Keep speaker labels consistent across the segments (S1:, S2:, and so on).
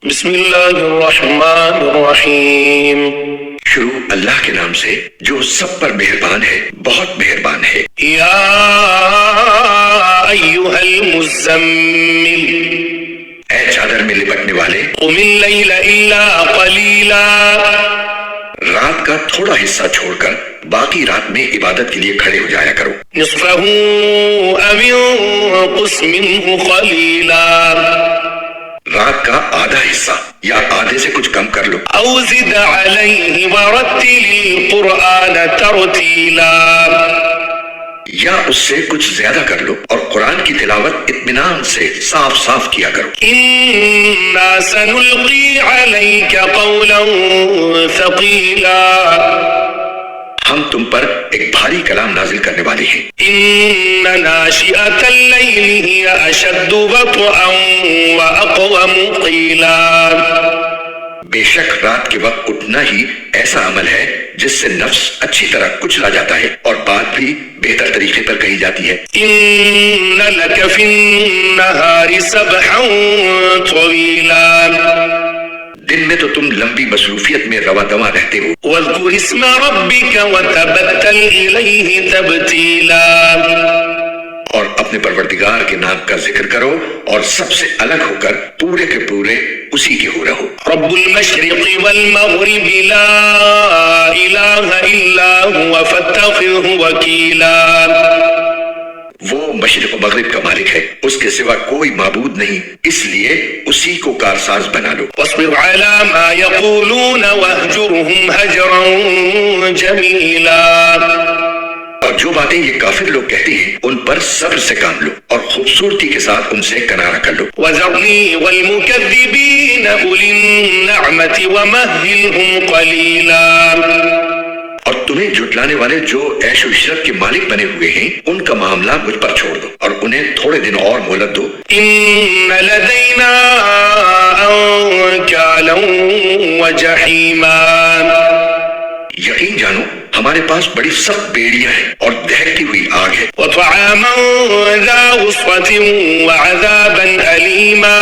S1: بسم اللہ الرحمن الرحیم.
S2: شروع اللہ کے نام سے جو سب پر مہربان ہے، بہت مہربان ہے.
S1: یا ایھا المزمل،
S2: اے چادر میں لپٹنے والے،
S1: قم اللیل الا قلیلا،
S2: رات کا تھوڑا حصہ چھوڑ کر باقی رات میں عبادت کے لیے کھڑے ہو جایا کرو.
S1: نصفہ او انقص منہ قلیلا،
S2: رات کا آدھا حصہ یا آدھے سے کچھ کم کر لو.
S1: او زد علیہ ورتل القرآن ترتیلا،
S2: یا اس سے کچھ زیادہ کر لو اور قرآن کی تلاوت اطمینان سے صاف صاف کیا کرو.
S1: انا سنلقی علیک قولا ثقیلا،
S2: ہم تم پر ایک بھاری کلام نازل کرنے والے ہیں.
S1: ان ناشئۃ اللیل ہی اشد وطئا واقوم قیلا،
S2: بے شک رات کے وقت اٹھنا ہی ایسا عمل ہے جس سے نفس اچھی طرح کچلا جاتا ہے اور بات بھی بہتر طریقے پر کہی جاتی ہے.
S1: ان لک فی النہار سبحا طویلا،
S2: دن میں تو تم لمبی مصروفیت میں رواں دواں رہتے ہو.
S1: واذکر اسم ربک وتبتل الیہ تبتیلا،
S2: اور اپنے پروردگار کے نام کا ذکر کرو اور سب سے الگ ہو کر پورے کے پورے اسی کے ہو رہو.
S1: رب المشرق والمغرب لا الہ الا هو فاتخذہ وکیلا،
S2: وہ مشرق و مغرب کا مالک ہے، اس کے سوا کوئی معبود نہیں، اس لیے اسی کو کارساز بنا لو.
S1: واصبر على ما يقولون واهجرهم هجرا جمیلا،
S2: اور جو باتیں یہ کافر لوگ کہتے ہیں ان پر صبر سے کام لو اور خوبصورتی کے ساتھ ان سے کنارہ کر لو.
S1: وذرنی والمکذبین اولی النعمت ومہلہم قلیلا،
S2: اور تمہیں جھٹلانے والے جو عیش و عشرت کے مالک بنے ہوئے ہیں ان کا معاملہ مجھ پر چھوڑ دو اور انہیں تھوڑے دن اور مہلت دو.
S1: ان لدینا انکالا وجحیما،
S2: یقین جانو ہمارے پاس بڑی سخت بیڑیاں ہیں اور دہکتی ہوئی آگ ہے.
S1: وطعاما ذا غصة وعذابا أليما،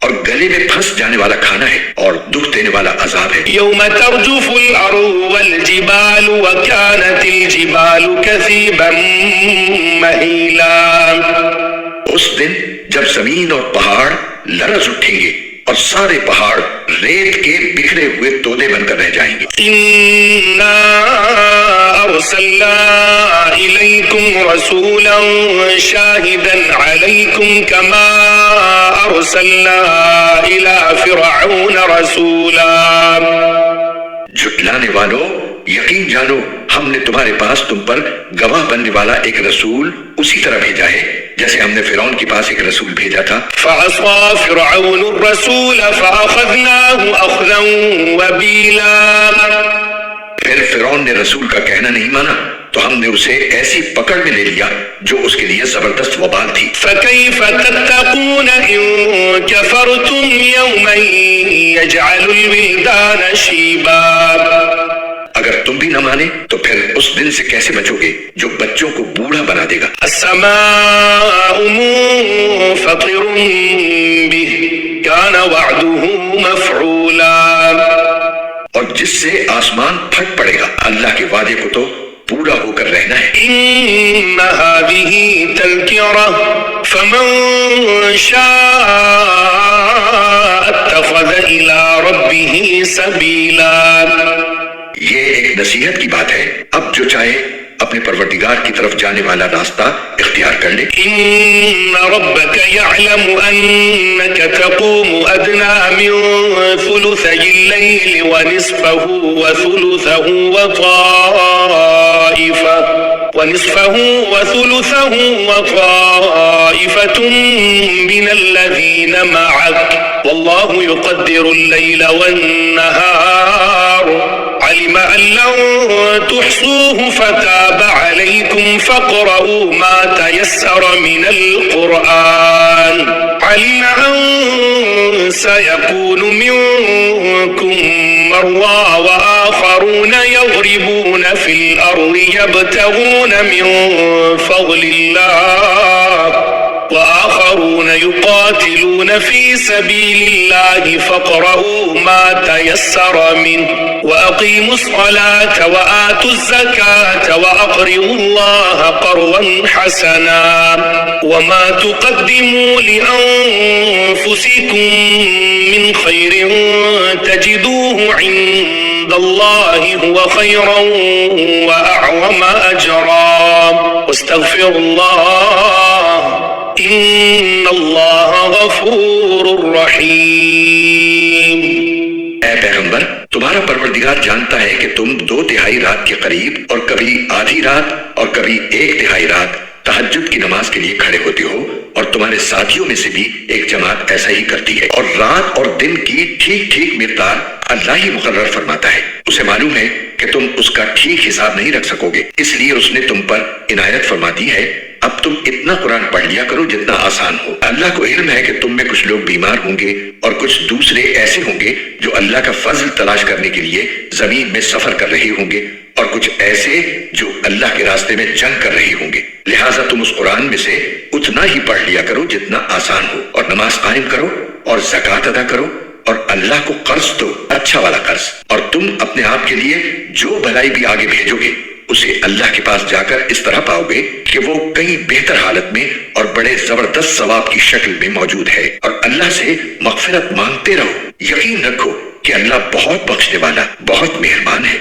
S2: اور گلے میں پھنس جانے والا کھانا ہے اور دکھ دینے والا عذاب ہے.
S1: يوم ترجف الأرض والجبال وكانت الجبال كثيبا مهيلا،
S2: اس دن جب زمین اور پہاڑ لرز اٹھیں گے اور سارے پہاڑ ریت کے بکھرے ہوئے تودے بن کر رہ جائیں گے.
S1: إنا أرسلنا إليكم رسولا شاهدا عليكم كما أرسلنا إلى فرعون رسولا،
S2: جھٹلانے والوں یقین جانو ہم نے تمہارے پاس تم پر گواہ بننے والا ایک رسول اسی طرح بھیجا ہے جیسے ہم نے فرعون کے پاس ایک رسول بھیجا تھا.
S1: فعصى فرعون الرسول فأخذناه أخذا وبيلا،
S2: پھر فرعون نے رسول کا کہنا نہیں مانا تو ہم نے اسے ایسی پکڑ میں لے لیا جو اس کے لیے زبردست وبال تھی.
S1: فكيف تتقون إن كفرتم يوما يجعل الولدان شيبا،
S2: اگر تم بھی نہ مانے تو پھر اس دن سے کیسے بچو گے جو بچوں کو بوڑھا بنا دے گا.
S1: السماء منفطر به كان وعده مفعولا،
S2: اور جس سے آسمان پھٹ پڑے گا اللہ کے وعدے کو تو پورا ہو کر رہنا ہے.
S1: إن هذه تذكرة فمن شاء اتخذ إلى ربه سبيلا،
S2: یہ ایک نصیحت کی بات ہے، اب جو چاہے اپنے پروردگار کی طرف جانے والا راستہ اختیار کر لے.
S1: إن ربك يعلم أنك تقوم أدنى من ثلثي الليل ونصفه وثلثه وطائفة من الذين معك والله يقدر الليل والنهار، علم أن لن تحصوه فتاب عليكم فاقرؤوا ما تيسر من القرآن، علم أن سيكون منكم مرضى وآخرون يضربون في الأرض يبتغون من فضل الله وآخرون يقاتلون في سبيل الله فاقرؤوا ما تيسر منه وأقيموا الصلاة وآتوا الزكاة وأقرضوا الله قرضا حسنا وما تقدموا لأنفسكم من خير تجدوه عند الله هو خيرا وأعظم أجرا واستغفر الله ان اللہ غفور رحیم۔
S2: اے پیغمبر، تمہارا پروردگار جانتا ہے کہ تم 2/3 رات کے قریب اور کبھی آدھی رات اور کبھی 1/3 رات تہجد کی نماز کے لیے کھڑے ہوتے ہو، اور تمہارے ساتھیوں میں سے بھی ایک جماعت ایسا ہی کرتی ہے، اور رات اور دن کی ٹھیک ٹھیک مقدار اللہ ہی مقرر فرماتا ہے۔ اسے معلوم ہے کہ تم اس کا ٹھیک حساب نہیں رکھ سکو گے، اس لیے اس نے تم پر عنایت فرما دی ہے اب تم اتنا قرآن پڑھ لیا کرو جتنا آسان ہو۔ اللہ کو علم ہے کہ تم میں کچھ لوگ بیمار ہوں گے اور کچھ دوسرے ایسے ہوں گے جو اللہ کا فضل تلاش کرنے کے لیے زمین میں سفر کر رہے ہوں گے، اور کچھ ایسے جو اللہ کے راستے میں جنگ کر رہے ہوں گے، لہٰذا تم اس قرآن میں سے اتنا ہی پڑھ لیا کرو جتنا آسان ہو، اور نماز قائم کرو اور زکوٰۃ ادا کرو اور اللہ کو قرض دو، اچھا والا قرض، اور تم اپنے آپ کے لیے جو بھلائی بھی آگے بھیجو گے اسے اللہ کے پاس جا کر اس طرح پاؤ گے کہ وہ کہیں بہتر حالت میں اور بڑے زبردست ثواب کی شکل میں موجود ہے، اور اللہ سے مغفرت مانگتے رہو۔ یقین رکھو کہ اللہ بہت بخشنے والا، بہت مہربان ہے۔